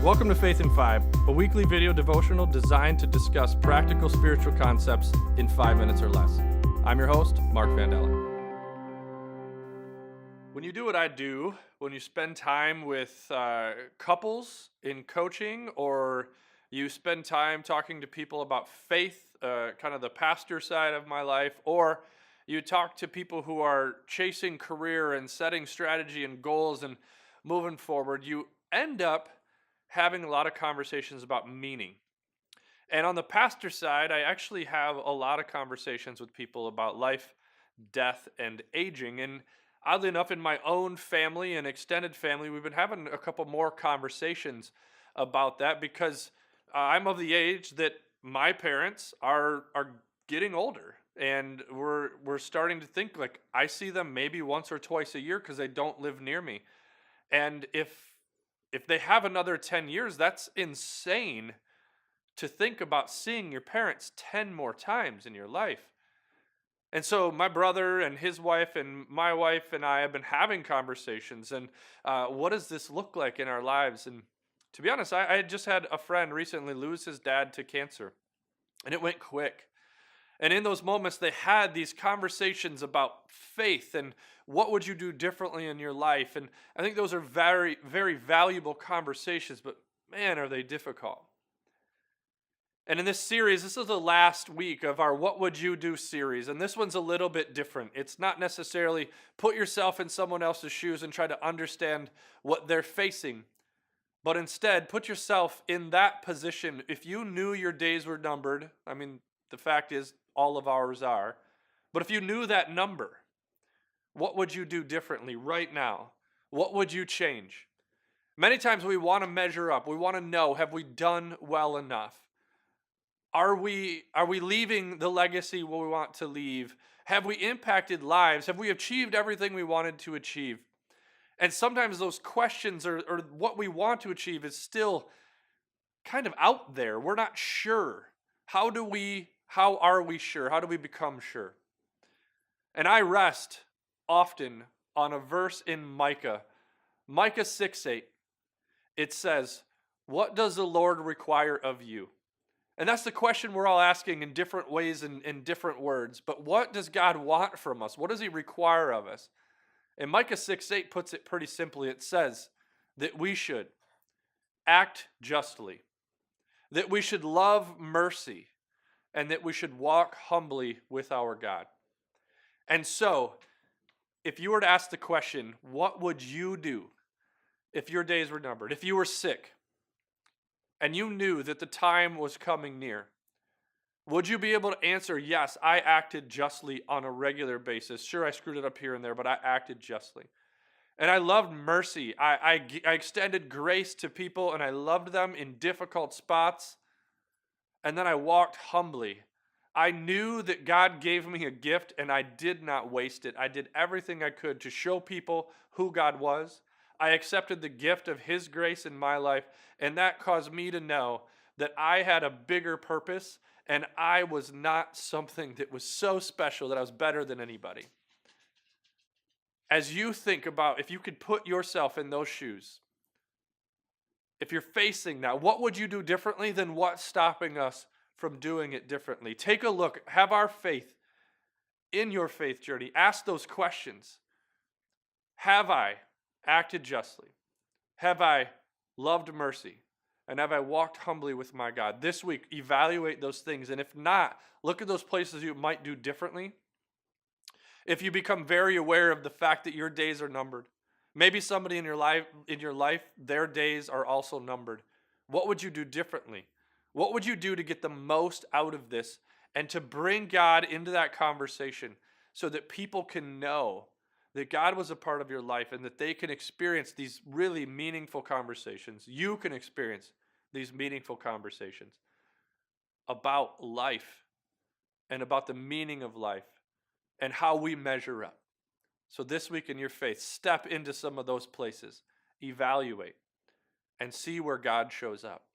Welcome to Faith in 5, a weekly video devotional designed to discuss practical spiritual concepts in 5 minutes or less. I'm your host, Mark Vandella. When you do what I do, when you spend time with couples in coaching, or you spend time talking to people about faith, kind of the pastor side of my life, or you talk to people who are chasing career and setting strategy and goals and moving forward, you end up having a lot of conversations about meaning. And on the pastor side, I actually have a lot of conversations with people about life, death, and aging. And oddly enough, in my own family and extended family, we've been having a couple more conversations about that because I'm of the age that my parents are getting older. And we're starting to think, like, I see them maybe once or twice a year because they don't live near me. And if they have another 10 years, that's insane to think about seeing your parents 10 more times in your life. And so my brother and his wife and my wife and I have been having conversations, and what does this look like in our lives? And to be honest, I just had a friend recently lose his dad to cancer, and it went quick. And in those moments, they had these conversations about faith and what would you do differently in your life. And I think those are very, very valuable conversations, but man, are they difficult. And in this series, this is the last week of our What Would You Do series. And this one's a little bit different. It's not necessarily put yourself in someone else's shoes and try to understand what they're facing, but instead put yourself in that position. If you knew your days were numbered, I mean, the fact is, all of ours are. But if you knew that number, what would you do differently right now? What would you change? Many times we want to measure up. We want to know, have we done well enough? Are we leaving the legacy we want to leave? Have we impacted lives? Have we achieved everything we wanted to achieve? And sometimes those questions or what we want to achieve is still kind of out there. We're not sure. How are we sure? How do we become sure? And I rest often on a verse in Micah 6:8. It says, "What does the Lord require of you?" And that's the question we're all asking in different ways and in different words. But what does God want from us? What does he require of us? And Micah 6:8 puts it pretty simply. It says that we should act justly, that we should love mercy, and that we should walk humbly with our God. And so, if you were to ask the question, what would you do if your days were numbered? If you were sick and you knew that the time was coming near, would you be able to answer, yes, I acted justly on a regular basis? Sure, I screwed it up here and there, but I acted justly. And I loved mercy. I extended grace to people, and I loved them in difficult spots. And then I walked humbly. I knew that God gave me a gift, and I did not waste it. I did everything I could to show people who God was. I accepted the gift of his grace in my life, and that caused me to know that I had a bigger purpose, and I was not something that was so special that I was better than anybody. As you think about, if you could put yourself in those shoes, if you're facing that, what would you do differently than what's stopping us from doing it differently? Take a look. Have our faith in your faith journey. Ask those questions. Have I acted justly? Have I loved mercy? And have I walked humbly with my God? This week, evaluate those things. And if not, look at those places you might do differently. If you become very aware of the fact that your days are numbered, maybe somebody in your life, their days are also numbered. What would you do differently? What would you do to get the most out of this and to bring God into that conversation so that people can know that God was a part of your life and that they can experience these really meaningful conversations? You can experience these meaningful conversations about life and about the meaning of life and how we measure up. So this week in your faith, step into some of those places, evaluate, and see where God shows up.